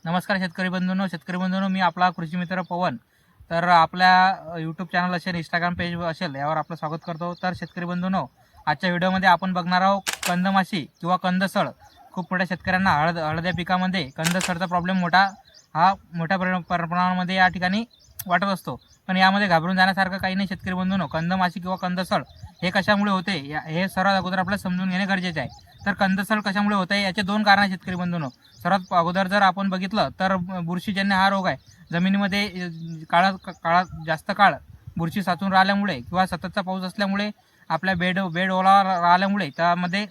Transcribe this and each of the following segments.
नमस्कार शेतकरी बंधूंनो, मी आपला कृषी मित्र पवन. तर आपल्या यूट्यूब चॅनल असेल, इंस्टाग्राम पेज असेल, यावर आपलं स्वागत करतो. तर शेतकरी बंधूंनो, आजच्या व्हिडिओमध्ये आपण बघणार आहोत कंदमाशी किंवा कंदसळ. खूप मोठ्या शेतकऱ्यांना हळद्या पिकामध्ये कंदसळचा प्रॉब्लेम मोठ्या प्रमाणामध्ये या ठिकाणी वाटत असतो. पण यामध्ये घाबरून जाण्यासारखं काही नाही शेतकरी बंधूंनो. कंदमाशी किंवा कंदसळ हे कशामुळे होते हे सर्वात अगोदर आपल्याला समजून घेणे गरजेचे आहे. तर कंदसळ कशामुळे होते याचे दोन कारण आहेत शेतकरी बंधूंनो. सर्वात अगोदर जर आपण बघितलं तर बुरशीजन्य हा रोग आहे. जमिनीमध्ये जास्त काळ बुरशी साचून राहिल्यामुळे किंवा सततचा पाऊस असल्यामुळे आपल्या बेड ओला राहिल्यामुळे त्यामध्ये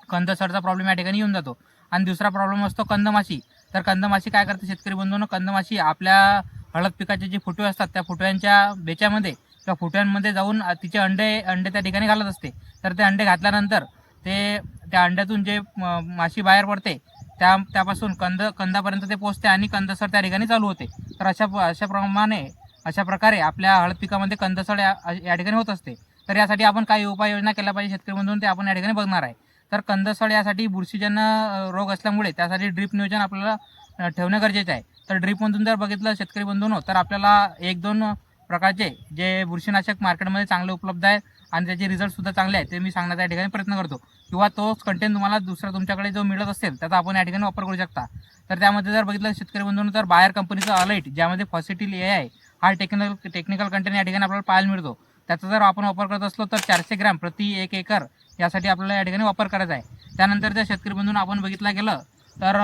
कंदसळचा प्रॉब्लेम या ठिकाणी येऊन जातो. आणि दुसरा प्रॉब्लेम असतो कंदमाशी. तर कंदमाशी काय करते शेतकरी बंधूंनो, कंदमाशी आपल्या हळद पिकाचे जे फुटवे असतात त्या फुटव्यांच्या बेच्यामध्ये किंवा फुटव्यांमध्ये जाऊन तिचे अंडे त्या ठिकाणी घालत असते. तर ते अंडे घातल्यानंतर त्या अंड्यातून जे माशी बाहेर पडते त्यापासून कंदापर्यंत ते पोहोचते आणि कंदसळ त्या ठिकाणी चालू होते. तर अशा प्रकारे आपल्या हळद पिकामध्ये कंदसळ या ठिकाणी होत असते. तर यासाठी आपण काही उपाययोजना केल्या पाहिजे शेतकरी बंधूंनो, ते आपण या ठिकाणी बघणार आहे. तर कंदसळ यासाठी बुरशीजन्य रोग असल्यामुळे त्यासाठी ड्रीप नियोजन आपल्याला ठेवणे गरजेचे आहे. तर ड्रीपमधून जर बघितलं शेतकरी बंधूंनो, तर आपल्याला 1-2 प्रकारचे जे बुरशीनाशक मार्केटमध्ये चांगले उपलब्ध आहेत आणि त्याचे रिझल्टसुद्धा चांगले आहेत ते मी सांगण्याचा या ठिकाणी प्रयत्न करतो. किंवा तोच कंटेंट तुम्हाला दुसरा तुमच्याकडे जो मिळत असेल त्याचा आपण या ठिकाणी वापर करू शकता. तर त्यामध्ये जर बघितलं शेतकरी बंधूंनो, तर बायर कंपनीचं अलाइट, ज्यामध्ये फॉसिटिल AI हा टेक्निकल कंटेंट या ठिकाणी आपल्याला पाहायला मिळतो. त्याचा जर आपण वापर करत असलो तर 400 ग्रॅम प्रति 1 एकर यासाठी आपल्याला या ठिकाणी वापर करायचा आहे. त्यानंतर जर शेतकरी बंधूंनो आपण बघितलं गेलं तर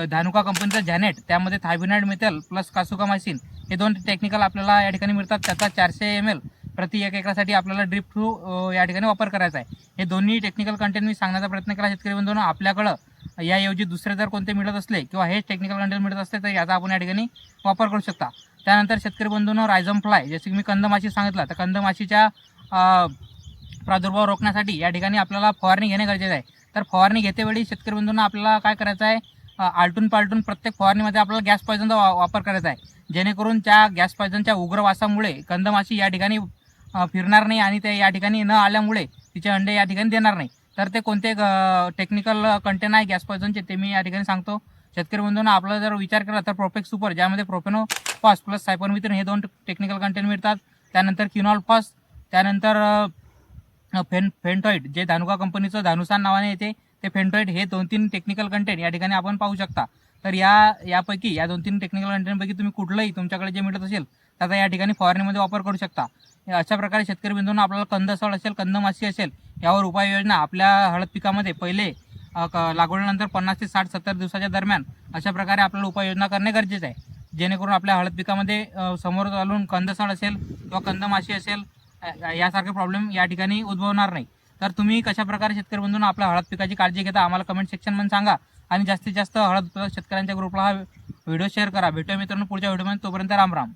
धानुका कंपनीचं जॅनेट, त्यामध्ये थायबिनाइड मेथल प्लस कासुकामायसिन हे 2 टेक्निकल आपल्याला या ठिकाणी मिळतात. त्याचा 400 ml प्रति 1 एकरासाठी आपल्याला ड्रीप थ्रू या ठिकाणी वापर करायचा आहे. हे दोन्ही टेक्निकल कंटेंट मी सांगण्याचा प्रयत्न केला शेतकरी बंधूंनो. आपल्याकडं याऐवजी दुसरे जर कोणते मिळत असले किंवा हे टेक्निकल कंटेंट मिळत असले तर याचा आपण या ठिकाणी वापर करू शकता. त्यानंतर शेतकरी बंधूंनो, रायझम फ्लाय, जसे की मी कंदमाशी सांगितलं, तर कंदमाशीच्या प्रादुर्भाव रोखण्यासाठी या ठिकाणी आपल्याला फवारणी घेणे गरजेचे आहे. तर फवारणी घेतेवेळी शेतकरी बंधूंना आपल्याला काय करायचं आहे, आलटून पालटून प्रत्येक फवारणीमध्ये आपल्याला गॅस पॉयझनचा वापर करायचा आहे. जेणेकरून त्या गॅस पॉयझनच्या उग्र वासामुळे कंदमाशी या ठिकाणी फिरणार नाही आणि ते या ठिकाणी न आल्यामुळे तिचे अंडे या ठिकाणी देणार नाही. तर ते कोणते टेक्निकल कंटेंट आहे गॅस पॉयझनचे ते मी या ठिकाणी सांगतो. शेतकरी बंधूंना आपला जर विचार केला तर प्रोपेक्स सुपर, ज्यामध्ये प्रोपेनोफॉस प्लस सायपरमेथ्रिन हे 2 टेक्निकल कंटेंट मिळतात. त्यानंतर क्विनॉलफॉस, त्यानंतर फेंटॉइड, जे धानुका कंपनीचं धानुसान नावाने येते ते फेंटॉइड, हे 2-3 टेक्निकल कंटेंट या ठिकाणी आपण पाहू शकता. तर यापैकी या 2-3 टेक्निकल कंटेंटपैकी तुम्ही कुठलंही तुमच्याकडे जे मिळत असेल त्याचा या ठिकाणी फवारणीमध्ये वापर करू शकता. अशा प्रकारे शेतकरी बंधूंना आपल्याला कंदसळ असेल, कंदमाशी असेल, यावर उपाययोजना आपल्या हळद पिकामध्ये पहिले लागवडीनंतर 50 ते 60-70 दिवसाच्या दरम्यान अशा प्रकारे आपल्याला उपाययोजना करणे गरजेचे आहे. जेणेकरून आपल्या हळद पिकामध्ये समोर चालून कंदसळ असेल किंवा कंदमाशी असेल यासारखे प्रॉब्लेम या ठिकाणी उद्भवणार नाही. तर तुम्ही कशा प्रकारे शेतकरी बंधूंना आपल्या हळद पिकाची काळजी घेता आम्हाला कमेंट सेक्शनमध्ये सांगा आणि जास्तीत जास्त हळद शेतकऱ्यांच्या ग्रुपला हा व्हिडिओ शेअर करा. भेटूया मित्रांनो पुढच्या व्हिडिओमध्ये. तोपर्यंत राम राम.